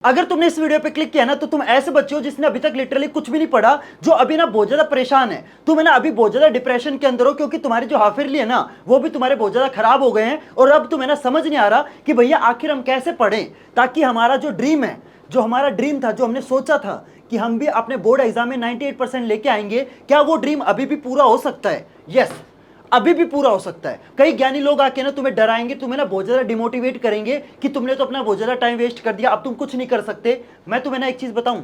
अगर तुमने इस वीडियो पे क्लिक किया ना तो तुम ऐसे बच्चे हो जिसने अभी तक लिटरली कुछ भी नहीं पढ़ा, जो अभी ना बहुत ज्यादा परेशान है। तुम है ना अभी बहुत ज्यादा डिप्रेशन के अंदर हो, क्योंकि तुम्हारी जो हाफ ईयरली है ना वो भी तुम्हारे बहुत ज्यादा खराब हो गए हैं। और अब तुम्हें ना समझ नहीं आ रहा कि भैया आखिर हम कैसे पढ़ें, ताकि हमारा जो ड्रीम है, जो हमारा ड्रीम था, जो हमने सोचा था कि हम भी अपने बोर्ड एग्जाम में 98% लेके आएंगे, क्या वो ड्रीम अभी भी पूरा हो सकता है? यस, अभी भी पूरा हो सकता है। कई ज्ञानी लोग आके ना तुम्हें डराएंगे, तुम्हें ना बहुत ज्यादा डिमोटिवेट करेंगे कि तुमने तो अपना बहुत ज्यादा टाइम वेस्ट कर दिया, अब तुम कुछ नहीं कर सकते। मैं तुम्हें ना एक चीज बताऊं,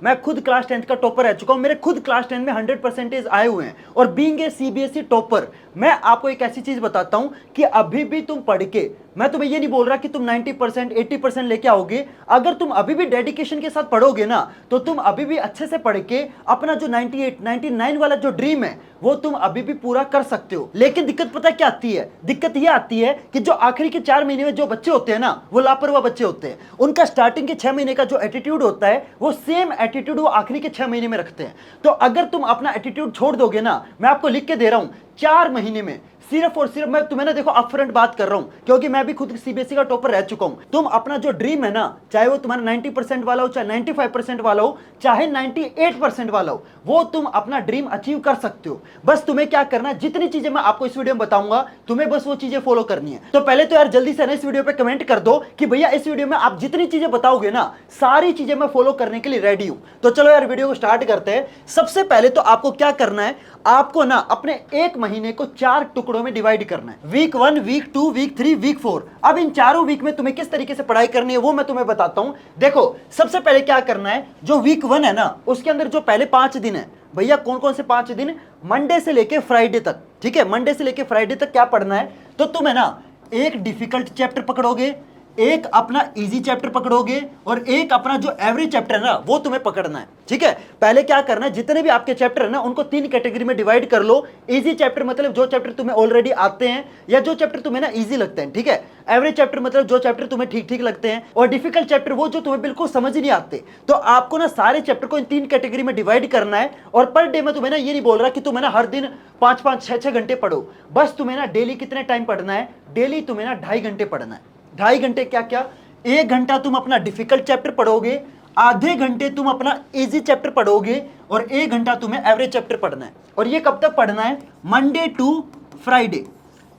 मैं खुद क्लास 10th का टॉपर रह चुका हूं, मेरे खुद क्लास 10 में 100% आए हुए हैं। और बीइंग ए सीबीएसई टॉपर, मैं आपको एक ऐसी चीज बताता हूं कि अभी भी तुम पढ़ के, मैं तुम्हें ये नहीं बोल रहा कि तुम 90% 80% लेके आओगे। अगर तुम अभी भी डेडिकेशन के साथ पढ़ोगे ना तो तुम अभी भी अच्छे से पढ़ के अपना जो 98 99 वाला जो ड्रीम है वो तुम अभी भी पूरा कर सकते हो। लेकिन दिक्कत पता क्या आती है? दिक्कत ये आती है कि जो आखिरी के 4 महीने में जो बच्चे होते हैं ना वो लापरवाह बच्चे होते हैं। उनका स्टार्टिंग के 6 महीने का जो एटीट्यूड होता है वो सेम एटीट्यूड वो आखिरी के 6 महीने में रखते हैं। तो अगर तुम अपना एटीट्यूड छोड़ दोगे ना, मैं आपको लिख के दे रहा हूं, 4 महीने में सिर्फ और सिर्फ, मैं तुम्हें ना देखो अपफ्रंट बात कर रहा हूं क्योंकि मैं भी खुद सीबीएसई का टॉपर रह चुका हूं, तुम अपना जो ड्रीम है ना, चाहे वो तुम्हारा 90% वाला हो, चाहे 95% वाला हो, चाहे 98% वाला हो, वो तुम अपना ड्रीम अचीव कर सकते हो। बस तुम्हें क्या करना है, जितनी चीजें मैं आपको इस वीडियो में बताऊंगा तुम्हें बस वो चीजें फॉलो करनी है। तो पहले तो यार जल्दी से ना इस वीडियो पे कमेंट कर दो कि भैया इस वीडियो में आप जितनी चीजें बताओगे ना सारी चीजें मैं फॉलो करने के लिए रेडी हूं। तो चलो यार वीडियो को स्टार्ट करते हैं। सबसे पहले तो आपको क्या करना है, आपको ना अपने एक महीने को 4 टुकड़ों में डिवाइड करना है। Week 1, week 2, week 3, week 4। अब इन चारों वीक में तुम्हें किस तरीके से पढ़ाई करनी है वो मैं तुम्हें बताता हूं। देखो सबसे पहले क्या करना है, जो वीक 1 है ना उसके अंदर जो पहले 5 दिन है, भैया कौन कौन से 5 दिन? मंडे से लेके फ्राइडे तक, ठीक है? मंडे से लेके फ्राइडे तक क्या पढ़ना है? तो तुम है ना एक डिफिकल्ट चैप्टर पकड़ोगे, एक अपना इजी चैप्टर पकड़ोगे और एक अपना जो एवरेज चैप्टर है ना वो तुम्हें पकड़ना है, ठीक है? पहले क्या करना है, जितने भी आपके चैप्टर है ना उनको 3 कैटेगरी में डिवाइड कर लो। इजी चैप्टर मतलब जो चैप्टर तुम्हें ऑलरेडी आते हैं या जो चैप्टर तुम्हें ना इजी लगते हैं, ठीक है? एवरेज चैप्टर मतलब जो चैप्टर तुम्हें ठीक ठीक लगते हैं, और डिफिकल्ट चैप्टर वो जो तुम्हें बिल्कुल समझ नहीं आते। तो आपको ना सारे चैप्टर को इन 3 कैटेगरी में डिवाइड करना है। और पर डे में तुम्हें ना ये नहीं बोल रहा कि तुम्हें ना हर दिन 5-5 6-6 घंटे पढ़ो, बस तुम्हें ना डेली कितने टाइम पढ़ना है? डेली तुम्हें ना 2.5 घंटे पढ़ना है। 2.5 घंटे क्या क्या? 1 घंटा तुम अपना डिफिकल्ट चैप्टर पढ़ोगे, आधे घंटे तुम अपना इजी चैप्टर पढ़ोगे और 1 घंटा तुम्हें एवरेज चैप्टर पढ़ना है। और ये कब तक पढ़ना है? Monday to Friday.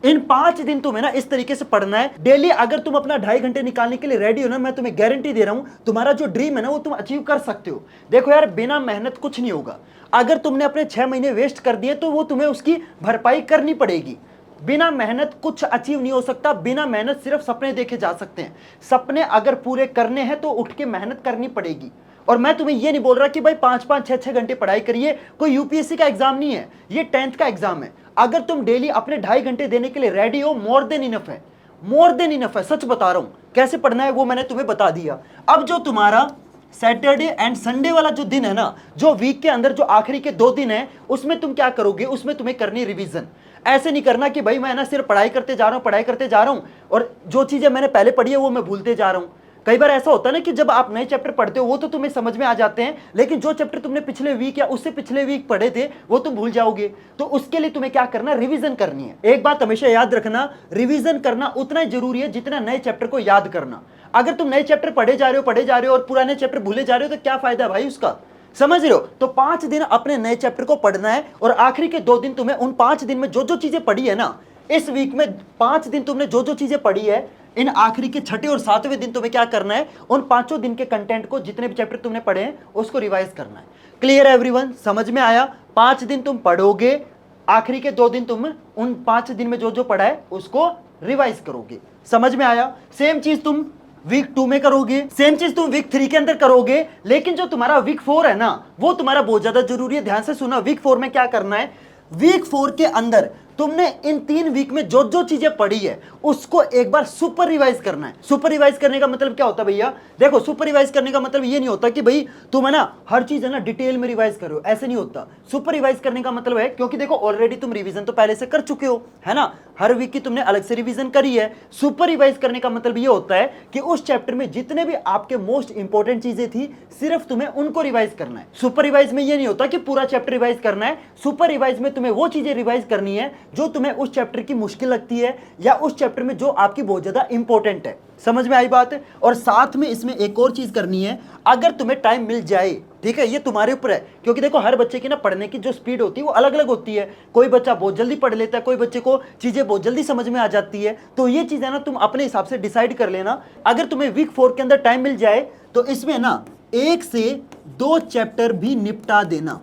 इन 5 दिन तुम्हें ना इस तरीके से पढ़ना है डेली। अगर तुम अपना 2.5 घंटे निकालने के लिए रेडी हो ना, मैं तुम्हें गारंटी दे रहा हूं तुम्हारा जो ड्रीम है ना वो तुम अचीव कर सकते हो। देखो यार, बिना मेहनत कुछ नहीं होगा। अगर तुमने अपने 6 महीने वेस्ट कर दिए तो वो तुम्हें उसकी भरपाई करनी पड़ेगी। बिना मेहनत कुछ अचीव नहीं हो सकता। बिना मेहनत सिर्फ सपने देखे जा सकते हैं। सपने अगर पूरे करने हैं तो उठ के मेहनत करनी पड़ेगी। और मैं तुम्हें ये नहीं बोल रहा कि भाई 5-5 6-6 घंटे पढ़ाई करिए, कोई यूपीएससी का एग्जाम नहीं है, ये 10th का एग्जाम है। अगर तुम डेली अपने 2.5 घंटे देने के लिए रेडी हो, मोर देन इनफ है, मोर देन इनफ है। सच बता रहा हूं, कैसे पढ़ना है वो मैंने तुम्हें बता दिया। अब जो तुम्हारा सैटरडे एंड संडे वाला जो दिन है ना, जो वीक के अंदर जो आखिरी के 2 दिन है, उसमें तुम क्या करोगे? उसमें तुम्हें करनी रिवीजन। ऐसे नहीं करना कि भाई मैं ना सिर्फ पढ़ाई करते जा रहा हूं, पढ़ाई करते जा रहा हूं और जो चीजें मैंने पहले पढ़ी है वो मैं भूलते जा रहा हूं। कई बार ऐसा होता है ना कि जब आप नए चैप्टर पढ़ते हो वो तो तुम्हें समझ में आ जाते हैं, लेकिन जो चैप्टर तुमने पिछले वीक या उससे पिछले वीक पढ़े थे वो तुम भूल जाओगे। तो उसके लिए तुम्हें क्या करना? रिवीजन करनी है। एक बात हमेशा याद रखना, रिवीजन करना उतना ही जरूरी है जितना नए चैप्टर को याद करना। अगर तुम नए चैप्टर पढ़े जा रहे हो और पुराने चैप्टर भूले जा रहे हो तो क्या फायदा भाई उसका? समझ रहे हो? तो 5 दिन अपने नए चैप्टर को पढ़ना है और आखिरी के 2 दिन तुम्हें उन 5 दिन में जो जो चीजें पढ़ी है ना, इस वीक में 5 दिन तुमने जो जो चीजें पढ़ी है, इन आखिरी के 6ठे और 7वें दिन तुम्हें क्या करना है? उन 5 दिन के कंटेंट को, जितने भी चैप्टर तुमने पढ़े हैं उसको रिवाइज करना है। क्लियर है एवरीवन? समझ में आया? 5 दिन तुम पढ़ोगे, आखिरी के 2 दिन तुम उन 5 दिन में जो जो पढ़ा है उसको रिवाइज करोगे। समझ में आया? सेम चीज तुम वीक 2 में करोगे, सेम चीज तुम वीक 3 के अंदर करोगे। लेकिन जो तुम्हारा वीक 4 है ना वो तुम्हारा बहुत ज्यादा जरूरी है। ध्यान से सुना, वीक 4 में क्या करना है? वीक 4 के अंदर तुमने इन 3 वीक में जो जो चीजें पढ़ी है उसको एक बार सुपर रिवाइज करना है। सुपर रिवाइज करने का मतलब क्या होता है भैया? देखो, सुपर रिवाइज करने का मतलब ये नहीं होता कि भाई तुम है ना हर चीज है ना डिटेल में रिवाइज करो, ऐसे नहीं होता। सुपर रिवाइज करने का मतलब है, क्योंकि देखो ऑलरेडी तुम रिवीजन तो पहले से कर चुके हो, है ना? हर वीक की तुमने अलग से रिवीजन करी है। सुपर रिवाइज करने का मतलब ये होता है कि उस चैप्टर में जितने भी आपके मोस्ट इंपॉर्टेंट चीजें थी सिर्फ तुम्हें उनको रिवाइज करना है। सुपर रिवाइज में ये नहीं होता कि पूरा चैप्टर रिवाइज करना है। सुपर रिवाइज में तुम्हें वो चीजें रिवाइज करनी है जो तुम्हें उस चैप्टर की मुश्किल लगती है या उस चैप्टर में जो आपकी बहुत ज्यादा इंपॉर्टेंट है। समझ में आई बात है? और साथ में इसमें एक और चीज करनी है, अगर तुम्हें टाइम मिल जाए, ठीक है, ये तुम्हारे ऊपर है, क्योंकि देखो हर बच्चे की ना पढ़ने की जो स्पीड होती है वो अलग अलग होती है। कोई बच्चा बहुत जल्दी पढ़ लेता है, कोई बच्चे को चीजें बहुत जल्दी समझ में आ जाती है। तो ये चीज है ना, तुम अपने हिसाब से डिसाइड कर लेना। अगर तुम्हें वीक 4 के अंदर टाइम मिल जाए तो इसमें ना 1 से 2 चैप्टर भी निपटा देना।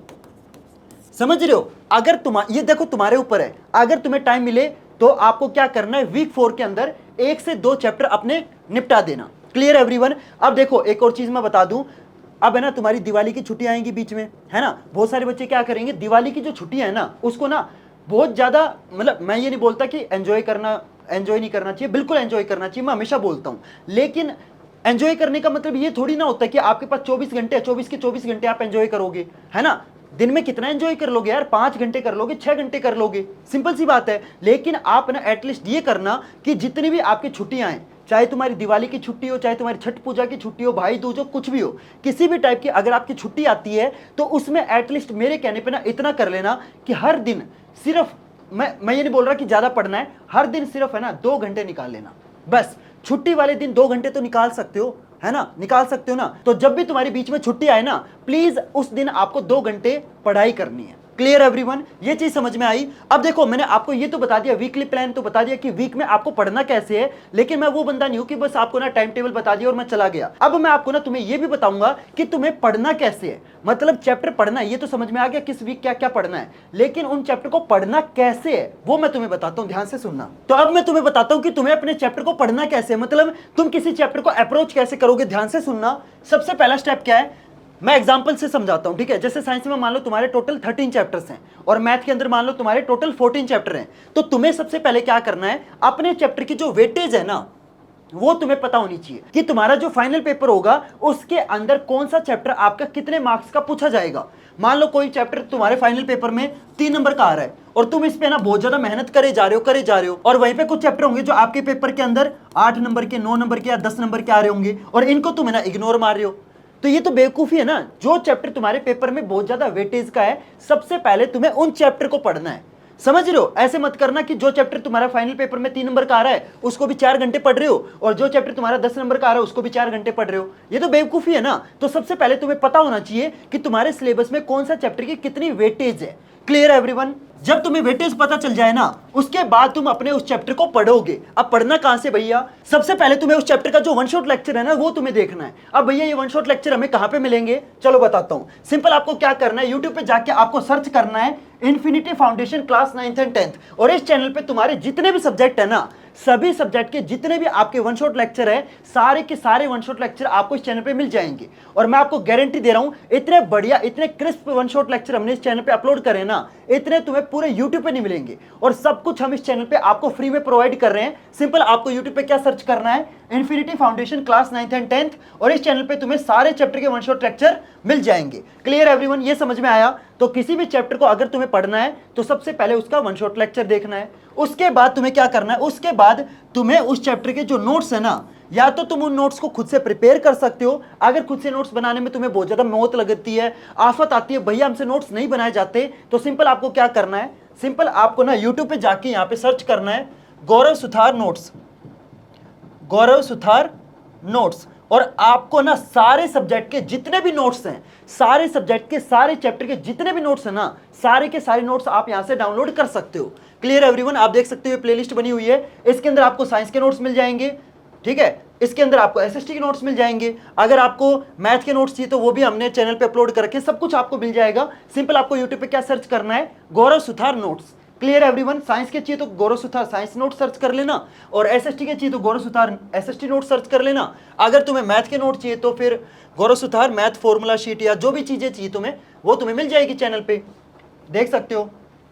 समझ रहे हो? अगर ये देखो तुम्हारे ऊपर है, अगर तुम्हें टाइम मिले तो आपको क्या करना है, वीक 4 के अंदर 1 से 2 चैप्टर अपने निपटा देना। Clear everyone? अब देखो एक और चीज मैं बता दूं, अब है ना तुम्हारी दिवाली की छुट्टियां आएंगी बीच में, है ना। बहुत सारे बच्चे क्या करेंगे, दिवाली की जो छुट्टियां है ना उसको ना बहुत ज्यादा, मतलब मैं ये नहीं बोलता कि एंजॉय नहीं करना चाहिए, बिल्कुल एंजॉय करना चाहिए, मैं हमेशा बोलता हूं। लेकिन एंजॉय करने का मतलब ये थोड़ी ना होता है कि आपके पास 24 घंटे, 24 के 24 घंटे आप एंजॉय करोगे, है ना। दिन में कितना एंजॉय कर लोगे यार, 5 घंटे कर लोगे, 6 घंटे कर लोगे, सिंपल सी बात है। लेकिन आप ना एटलीस्ट ये करना कि जितनी भी आपकी छुट्टियां हैं, चाहे तुम्हारी दिवाली की छुट्टी हो, चाहे तुम्हारी छठ पूजा की छुट्टी हो, भाई दूज हो, कुछ भी हो, किसी भी टाइप की अगर आपकी छुट्टी आती है तो उसमें एटलीस्ट मेरे कहने पे ना इतना कर लेना कि हर दिन सिर्फ, मैं ये नहीं बोल रहा कि ज्यादा पढ़ना है, हर दिन सिर्फ है ना 2 घंटे निकाल लेना बस। छुट्टी वाले दिन 2 घंटे तो निकाल सकते हो, है ना, निकाल सकते हो ना। तो जब भी तुम्हारी बीच में छुट्टी आए ना, प्लीज उस दिन आपको 2 घंटे पढ़ाई करनी है। Clear everyone? ये चीज समझ में आई? अब देखो मैंने आपको ये तो बता दिया, वीकली प्लान तो बता दिया कि वीक में आपको पढ़ना कैसे है, लेकिन मैं वो बंदा नहीं हूं कि बस आपको ना टाइम टेबल बता दिया और मैं चला गया। अब मैं आपको ना तुम्हें ये भी बताऊंगा कि तुम्हें पढ़ना कैसे है, मतलब चैप्टर पढ़ना है, ये तो समझ में आ गया किस वीक क्या क्या पढ़ना है, लेकिन उन चैप्टर को पढ़ना कैसे है वो मैं तुम्हें बताता हूं, ध्यान से सुनना। तो अब मैं तुम्हें बताता हूं कि तुम्हें अपने चैप्टर को पढ़ना कैसे है, मतलब तुम किसी चैप्टर को अप्रोच कैसे करोगे। ध्यान से सुनना। सबसे पहला स्टेप क्या है, मैं एग्जांपल से समझाता हूं, ठीक है। जैसे साइंस में मान लो तुम्हारे टोटल 13 चैप्टर्स हैं और मैथ के अंदर मान लो तुम्हारे टोटल 14 चैप्टर हैं। तो तुम्हें सबसे पहले क्या करना है, अपने चैप्टर की जो वेटेज है ना वो तुम्हें पता होनी चाहिए कि तुम्हारा जो फाइनल पेपर होगा उसके अंदर कौन सा चैप्टर आपका कितने मार्क्स का पूछा जाएगा। मान लो कोई चैप्टर तुम्हारे फाइनल पेपर में 3 नंबर का आ रहा है और तुम इस पे ना बहुत ज्यादा मेहनत करे जा रहे हो और वहीं पे कुछ चैप्टर होंगे जो आपके पेपर के अंदर 8 नंबर के, 9 नंबर के या 10 नंबर के आ रहे होंगे और इनको तुम ना इग्नोर मार रहे हो। तो ये तो बेवकूफी है ना। जो चैप्टर तुम्हारे पेपर में बहुत ज्यादा वेटेज का है, सबसे पहले तुम्हें उन चैप्टर को पढ़ना है। समझ रहे हो? ऐसे मत करना कि जो चैप्टर तुम्हारा फाइनल पेपर में 3 नंबर का आ रहा है उसको भी 4 घंटे पढ़ रहे हो और जो चैप्टर तुम्हारा 10 नंबर का आ रहा है उसको भी 4 घंटे पढ़ रहे हो। ये तो बेवकूफी है ना। तो सबसे पहले तुम्हें पता होना चाहिए कि तुम्हारे सिलेबस में कौन सा चैप्टर की कितनी वेटेज है। Clear everyone? जब तुम्हें वेटेज पता चल जाए ना, उसके बाद तुम अपने उस चैप्टर को पढ़ोगे। अब पढ़ना कहां से भैया, सबसे पहले तुम्हें उस चैप्टर का जो वन शॉट लेक्चर है ना वो तुम्हें देखना है। अब भैया ये वन शॉट लेक्चर हमें कहां पे मिलेंगे, चलो बताता हूं। सिंपल आपको क्या करना है, यूट्यूब पे जाके आपको सर्च करना है infinity foundation class 9th and 10th और इस चैनल पे तुम्हारे जितने भी सब्जेक्ट है ना, सभी सब्जेक्ट के जितने भी आपके वन शॉट लेक्चर है, सारे के सारे वन शॉट लेक्चर आपको इस चैनल पे मिल जाएंगे। और मैं आपको गारंटी दे रहा हूं, इतने बढ़िया, इतने क्रिस्प वन शॉट लेक्चर हमने इस चैनल पे अपलोड करे ना, इतने तुम्हें पूरे यूट्यूब पे नहीं मिलेंगे। और सब कुछ हम इस चैनल पे आपको फ्री में प्रोवाइड कर रहे हैं। सिंपल आपको यूट्यूब पे क्या सर्च करना है, infinity foundation class 9th and 10th और इस चैनल पे तुम्हें सारे चैप्टर के वन शॉट लेक्चर मिल जाएंगे। Clear everyone? ये समझ में आया? तो किसी भी चैप्टर को अगर तुम्हें पढ़ना है तो सबसे पहले उसका वन शॉट लेक्चर देखना है। उसके बाद तुम्हें क्या करना है, उसके बाद तुम्हें उस चैप्टर के जो नोट्स है ना, या तो तुम उन नोट्स को खुद से प्रिपेयर कर सकते हो। अगर खुद से नोट्स बनाने में तुम्हें बहुत ज्यादा मौत लगती है, आफत आती है, भैया हमसे नोट्स नहीं बनाए जाते, तो सिंपल आपको क्या करना है, सिंपल आपको ना यूट्यूब पे जाके यहाँ पे सर्च करना है गौरव सुथार नोट्स, गौरव सुथार नोट्स, और आपको ना सारे सब्जेक्ट के जितने भी नोट्स हैं, सारे सब्जेक्ट के सारे चैप्टर के जितने भी नोट्स हैं ना, सारे के सारे नोट्स आप यहां से डाउनलोड कर सकते हो। Clear everyone? आप देख सकते हो प्लेलिस्ट बनी हुई है, इसके अंदर आपको साइंस के नोट्स मिल जाएंगे, ठीक है, इसके अंदर आपको एसएसटी के नोट्स मिल जाएंगे। अगर आपको मैथ के नोट्स चाहिए तो वो भी हमने चैनल पे अपलोड कर रखे, सब कुछ आपको मिल जाएगा। सिंपल आपको यूट्यूब पे क्या सर्च करना है, Gaurav Suthar notes. Clear everyone? Science के चाहिए तो Gaurav Suthar science note search कर लेना और एसएसटी के चाहिए तो Gaurav Suthar SST note search कर लेना। अगर तुम्हें मैथ के नोट चाहिए तो फिर गौरव सुथार मैथ फॉर्मूला शीट या जो भी चीजें चाहिए तुम्हें वो तुम्हें मिल जाएगी चैनल पे। देख सकते हो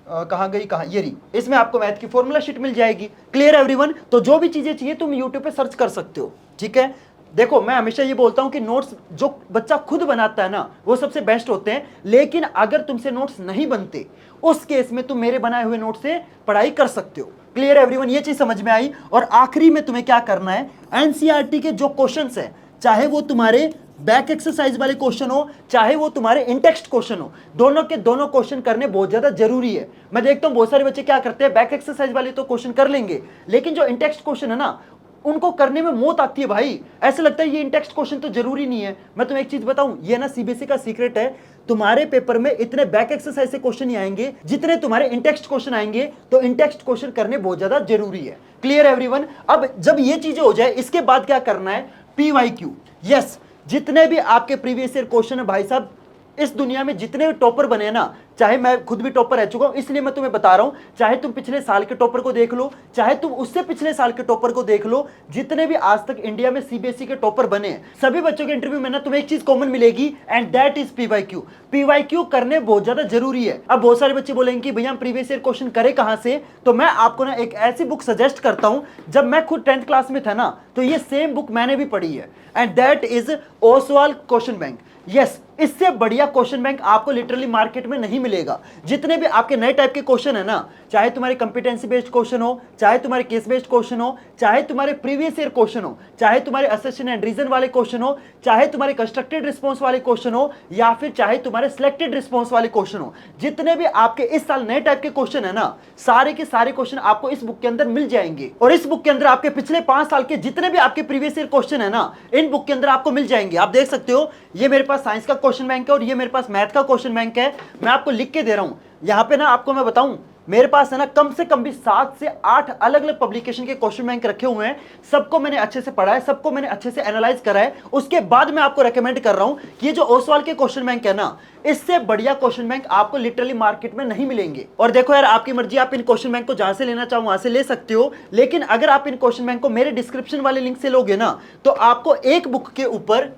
कहाँ गई, कहाँ, ये रही, इसमें आपको मैथ की फॉर्मूला शीट मिल जाएगी। Clear everyone? तो जो भी चीजें चाहिए तुम यूट्यूब पे सर्च कर सकते हो, ठीक है। देखो मैं हमेशा ये बोलता हूं कि नोट्स जो बच्चा खुद बनाता है ना वो सबसे बेस्ट होते हैं, लेकिन अगर तुमसे नोट्स नहीं बनते उस केस में तुम मेरे बनाए हुए नोट से पढ़ाई कर सकते हो। Clear everyone? ये चीज समझ में आई? और आखिरी में तुम्हें क्या करना है, एनसीईआरटी के जो क्वेश्चंस है, चाहे वो तुम्हारे बैक एक्सरसाइज वाले क्वेश्चन हो चाहे वो तुम्हारे इंटेक्स्ट क्वेश्चन हो, दोनों के दोनों क्वेश्चन करने बहुत ज्यादा जरूरी है। मैं देखता हूं बहुत सारे बच्चे क्या करते हैं, बैक एक्सरसाइज वाले तो क्वेश्चन कर लेंगे, लेकिन जो इंटेक्स्ट क्वेश्चन है ना उनको करने में मौत आती है भाई। ऐसा लगता है ये इंटेक्स्ट क्वेश्चन तो जरूरी नहीं है। मैं तुम्हें एक चीज बताऊं, ये ना सीबीएसई का सीक्रेट है, तुम्हारे पेपर में इतने बैक एक्सरसाइज से क्वेश्चन नहीं आएंगे जितने तुम्हारे इंटेक्स्ट क्वेश्चन आएंगे, तो इंटेक्स्ट क्वेश्चन करने बहुत ज्यादा जरूरी है। Clear everyone? अब जब ये चीजें हो जाए इसके बाद क्या करना है, पीवाईक्यू। यस, जितने भी आपके प्रीवियस ईयर क्वेश्चन है भाई साहब, इस दुनिया में जितने भी टॉपर बने ना, चाहे मैं खुद भी टॉपर रह चुका हूं इसलिए मैं तुम्हें बता रहा हूं, चाहे तुम पिछले साल के टॉपर को देख लो, चाहे तुम उससे पिछले साल के टॉपर को देख लो, जितने भी आज तक इंडिया में सीबीएसई के टॉपर बने हैं, सभी बच्चों के इंटरव्यू में ना तुम्हें एक चीज कॉमन मिलेगी, and that is PYQ. PYQ करने बहुत ज्यादा जरूरी है। अब बहुत सारे बच्चे बोलेंगे कि भैया हम प्रीवियस ईयर क्वेश्चन करें कहां से, तो मैं आपको ना एक ऐसी बुक सजेस्ट करता हूं, जब मैं खुद 10th क्लास में था ना तो ये सेम बुक मैंने भी पढ़ी है, and that is Oswal question bank. Yes, इससे बढ़िया क्वेश्चन बैंक आपको लिटरली मार्केट में नहीं मिलेगा। जितने भी आपके नए टाइप के क्वेश्चन है ना, चाहे तुम्हारे कंपिटेंसी बेस्ड क्वेश्चन हो, चाहे तुम्हारे केस बेस्ड क्वेश्चन हो, चाहे तुम्हारे प्रीवियस ईयर क्वेश्चन हो, चाहे तुम्हारे असर्शन एंड रीजन वाले क्वेश्चन हो, चाहे तुम्हारे कंस्ट्रक्टेड रिस्पॉन्स वाले क्वेश्चन हो, या फिर चाहे तुम्हारे सिलेक्टेड रिस्पॉन्स वाले क्वेश्चन हो, जितने भी आपके इस साल नए टाइप के क्वेश्चन है ना, सारे के सारे क्वेश्चन आपको इस बुक के अंदर मिल जाएंगे। और इस बुक के अंदर आपके पिछले 5 साल के जितने भी आपके प्रीवियस ईयर क्वेश्चन है ना, इन बुक के अंदर आपको मिल जाएंगे। आप देख सकते हो, ये मेरे पास साइंस का क्वेश्चन बैंक है और ये मेरे पास मैथ का क्वेश्चन बैंक है। मैं आपको लिख के दे रहा हूं यहां पे ना, आपको मैं बताऊं, मेरे पास है ना कम से कम भी 7 से 8 अलग अलग पब्लिकेशन के क्वेश्चन बैंक रखे हुए हैं। सबको मैंने अच्छे से पढ़ा है, सबको मैंने अच्छे से एनालाइज करा है। उसके बाद मैं आपको रेकमेंड कर रहा हूं कि ये जो ओसवाल के क्वेश्चन बैंक है ना, इससे बढ़िया क्वेश्चन बैंक आपको लिटरली मार्केट में नहीं मिलेंगे। और देखो यार, आपकी मर्जी, आप इन क्वेश्चन बैंक को जहां से लेना चाहो वहां से ले सकते हो, लेकिन अगर आप इन क्वेश्चन बैंक को मेरे डिस्क्रिप्शन वाले लिंक से लोगे ना, तो आपको एक बुक के ऊपर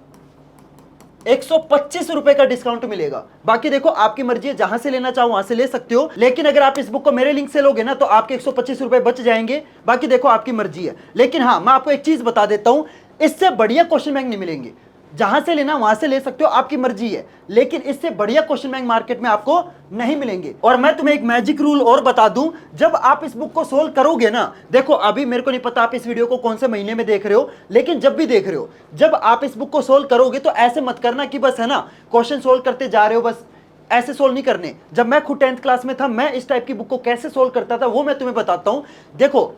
125 रुपए का डिस्काउंट मिलेगा। बाकी देखो आपकी मर्जी है, जहां से लेना चाहो वहां से ले सकते हो, लेकिन अगर आप इस बुक को मेरे लिंक से लोगे ना तो आपके 125 रुपए बच जाएंगे। बाकी देखो आपकी मर्जी है, लेकिन हाँ, मैं आपको एक चीज बता देता हूं, इससे बढ़िया क्वेश्चन बैंक नहीं मिलेंगे। जहां से लेना वहां से ले सकते हो, आपकी मर्जी है, लेकिन इससे बढ़िया क्वेश्चन बैंक मार्केट में आपको नहीं मिलेंगे। और मैं तुम्हें एक मैजिक रूल और बता दूं, जब आप इस बुक को सोल्व करोगे ना, देखो अभी मेरे को नहीं पता आप इस वीडियो को कौन से महीने में देख रहे हो, लेकिन जब भी देख रहे हो, जब आप इस बुक को सोल्व करोगे तो ऐसे मत करना कि बस है ना क्वेश्चन सोल्व करते जा रहे हो, बस ऐसे सोल्व नहीं करने। जब मैं खुद 10th क्लास में था, मैं इस टाइप की बुक को कैसे सोल्व करता था वो मैं तुम्हें बताता हूं। देखो,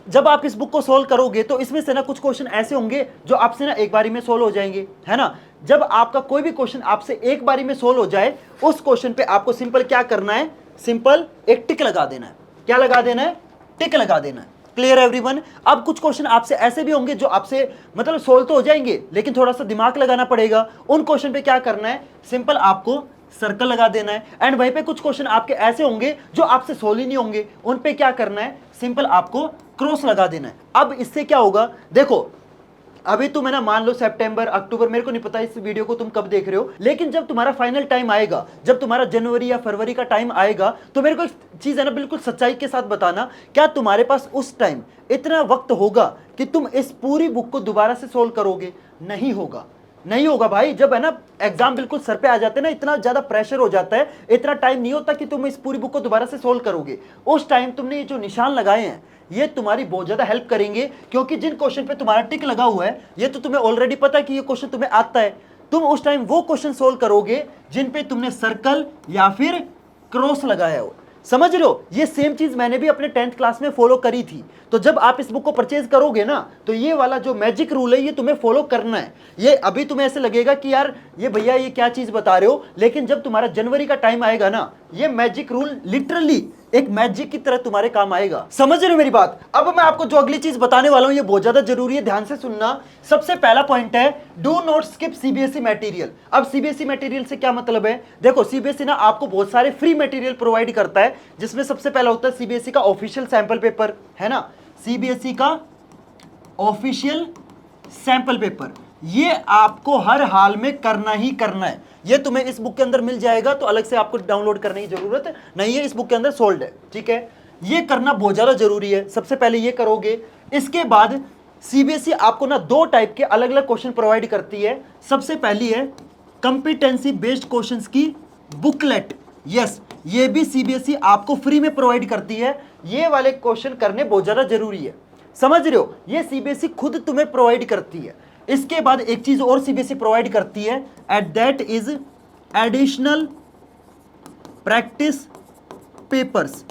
जब आप इस बुक को सोल्व करोगे तो इसमें से ना कुछ क्वेश्चन ऐसे होंगे जो आपसे ना एक बारी में सोल्व हो जाएंगे, है ना। जब आपका कोई भी क्वेश्चन आपसे एक बारी में सोल्व हो जाए, उस क्वेश्चन पे आपको सिंपल क्या करना है, सिंपल एक टिक लगा देना है। क्या लगा देना है? टिक लगा देना है। Clear everyone? अब कुछ क्वेश्चन आपसे ऐसे भी होंगे जो आपसे मतलब सोल्व तो हो जाएंगे, लेकिन थोड़ा सा दिमाग लगाना पड़ेगा। उन क्वेश्चन पे क्या करना है, सिंपल आपको सर्कल लगा देना है। एंड वहीं पे कुछ क्वेश्चन आपके ऐसे होंगे जो आपसे सोल्व ही नहीं होंगे, उन पे क्या करना है, सिंपल आपको क्रॉस लगा देना है। अब इससे क्या होगा, देखो अभी तुम है ना, मान लो सितंबर अक्टूबर, मेरे को नहीं पता इस वीडियो को तुम कब देख रहे हो, लेकिन जब तुम्हारा फाइनल टाइम आएगा, जब तुम्हारा जनवरी या फरवरी का टाइम आएगा, तो मेरे को एक चीज है ना बिल्कुल सच्चाई के साथ बताना, क्या तुम्हारे पास उस टाइम इतना वक्त होगा कि तुम इस पूरी बुक को दोबारा से सोल्व करोगे? नहीं होगा, नहीं होगा भाई। जब है ना एग्जाम बिल्कुल सर पे आ जाते हैं ना, इतना ज्यादा प्रेशर हो जाता है, इतना टाइम नहीं होता कि तुम इस पूरी बुक को दोबारा से सोल्व करोगे। उस टाइम तुमने ये जो निशान लगाए हैं, ये तुम्हारी बहुत ज्यादा हेल्प करेंगे, क्योंकि जिन क्वेश्चन पे तुम्हारा टिक लगा हुआ है, ये तो तुम्हें ऑलरेडी पता है कि ये क्वेश्चन तुम्हें आता है। तुम उस टाइम वो क्वेश्चन सोल्व करोगे जिन पे तुमने सर्कल या फिर क्रॉस लगाया हो। समझ रहे हो? ये सेम चीज मैंने भी अपने 10th क्लास में फॉलो करी थी। तो जब आप इस बुक को परचेज करोगे ना, तो ये वाला जो मैजिक रूल है ये तुम्हें फॉलो करना है। ये अभी तुम्हें ऐसे लगेगा कि यार ये भैया ये क्या चीज बता रहे हो, लेकिन जब तुम्हारा जनवरी का टाइम आएगा ना, ये मैजिक रूल लिटरली एक मैजिक की तरह तुम्हारे काम आएगा। समझ रहे हो मेरी बात? अब मैं आपको जो अगली चीज बताने वाला हूं ये बहुत ज्यादा जरूरी है, ध्यान से सुनना। सबसे पहला पॉइंट है, do not skip CBSE material. अब सीबीएसई मटेरियल से क्या मतलब है? देखो सीबीएसई ना आपको बहुत सारे फ्री मटेरियल प्रोवाइड करता है, जिसमें सबसे पहला होता है सीबीएसई का ऑफिशियल सैंपल पेपर, है ना। सीबीएसई का ऑफिशियल सैंपल पेपर, ये आपको हर हाल में करना ही करना है। ये तुम्हें इस बुक के अंदर मिल जाएगा, तो अलग से आपको डाउनलोड करने की जरूरत नहीं है, इस बुक के अंदर सोल्ड है, ठीक है। ये करना बहुत ज्यादा जरूरी है, सबसे पहले ये करोगे। इसके बाद सीबीएसई आपको ना 2 टाइप के अलग अलग क्वेश्चन प्रोवाइड करती है। सबसे पहली है कंपिटेंसी बेस्ड क्वेश्चंस की बुकलेट। यस, ये भी सीबीएसई आपको फ्री में प्रोवाइड करती है। ये वाले क्वेश्चन करने बहुत ज्यादा जरूरी है, समझ रहे हो? ये सीबीएसई खुद तुम्हें प्रोवाइड करती है। इसके बाद एक चीज और सीबीएसई प्रोवाइड करती है, at that is additional practice papers.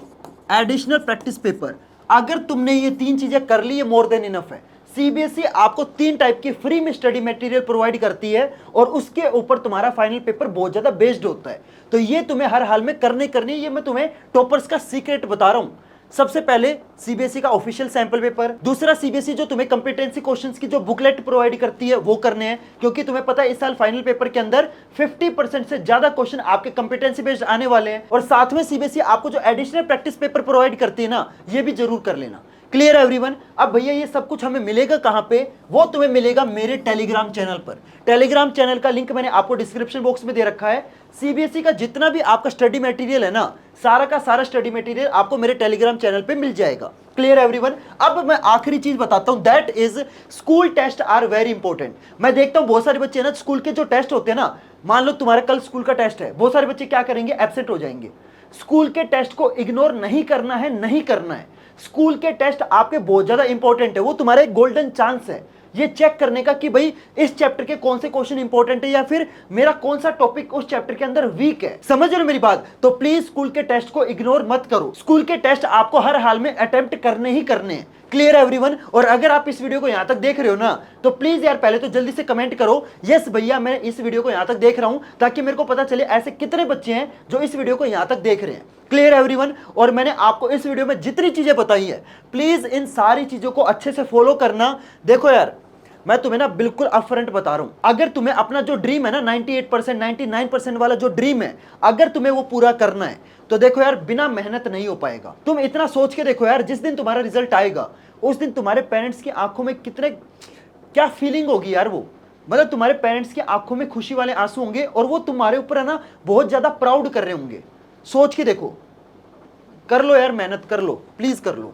Additional practice paper, अगर तुमने ये 3 चीजें कर ली, ये मोर देन इनफ है। सीबीएसई आपको 3 टाइप की फ्री में स्टडी मटेरियल प्रोवाइड करती है और उसके ऊपर तुम्हारा फाइनल पेपर बहुत ज्यादा बेस्ड होता है। तो ये तुम्हें हर हाल में करनी, ये मैं तुम्हें टॉपर्स का सीक्रेट बता रहा हूं। सबसे पहले सीबीएसई का ऑफिशियल सैंपल पेपर, दूसरा सीबीएसई जो तुम्हें कंपिटेंसी क्वेश्चंस की जो बुकलेट प्रोवाइड करती है वो करने हैं, क्योंकि तुम्हें पता है इस साल फाइनल पेपर के अंदर 50% से ज्यादा क्वेश्चन आपके कंपिटेंसी बेस्ड आने वाले हैं। और साथ में सीबीएसई आपको जो एडिशनल प्रैक्टिस पेपर प्रोवाइड करती है ना, ये भी जरूर कर लेना। क्लियर है एवरीवन? अब भैया ये सब कुछ हमें मिलेगा कहां पे? वो तुम्हें मिलेगा मेरे टेलीग्राम चैनल पर। टेलीग्राम चैनल का लिंक मैंने आपको डिस्क्रिप्शन बॉक्स में दे रखा है। सीबीएसई का जितना भी आपका स्टडी मटेरियल है ना, सारा का सारा स्टडी मटेरियल आपको मेरे टेलीग्राम चैनल पे मिल जाएगा। Clear everyone? अब मैं आखिरी चीज बताता हूं, that is school test are very important. मैं देखता हूं बहुत सारे बच्चे ना, स्कूल के जो टेस्ट होते हैं ना, मान लो तुम्हारे कल स्कूल का टेस्ट है, बहुत सारे बच्चे क्या करेंगे, एब्सेंट हो जाएंगे। स्कूल के टेस्ट को इग्नोर नहीं करना है, नहीं करना है। स्कूल के टेस्ट आपके बहुत ज्यादा इंपॉर्टेंट है, वो तुम्हारा एक गोल्डन चांस है ये चेक करने का कि भाई इस चैप्टर के कौन से क्वेश्चन इंपॉर्टेंट है या फिर मेरा कौन सा टॉपिक उस चैप्टर के अंदर वीक है। समझ रहे हो मेरी बात? तो प्लीज स्कूल के टेस्ट को इग्नोर मत करो। स्कूल के टेस्ट आपको हर हाल में अटेम्प्ट करने ही करने हैं। क्लियर है एवरीवन? और अगर आप इस वीडियो को यहां तक देख रहे हो ना, तो प्लीज यार पहले तो जल्दी से कमेंट करो, यस भैया मैं इस वीडियो को यहां तक देख रहा हूं, ताकि मेरे को पता चले ऐसे कितने बच्चे हैं जो इस वीडियो को यहां तक देख रहे हैं। Clear everyone? और मैंने आपको इस वीडियो में जितनी चीजें बताई है, प्लीज इन सारी चीजों को अच्छे से फॉलो करना। देखो यार, मैं तुम्हें ना बिल्कुल अपफ्रंट बता रहा हूं, अगर तुम्हें अपना जो ड्रीम है ना 98% 99% वाला जो ड्रीम है, अगर तुम्हें वो पूरा करना है, तो देखो यार बिना मेहनत नहीं हो पाएगा। तुम इतना सोच के देखो यार, जिस दिन तुम्हारा रिजल्ट आएगा उस दिन तुम्हारे पेरेंट्स की आंखों में कितने क्या फीलिंग होगी यार, वो मतलब तुम्हारे पेरेंट्स की आंखों में खुशी वाले आंसू होंगे और वो तुम्हारे ऊपर है ना बहुत ज्यादा प्राउड कर रहे होंगे। सोच के देखो, कर लो यार, मेहनत कर लो, प्लीज कर लो।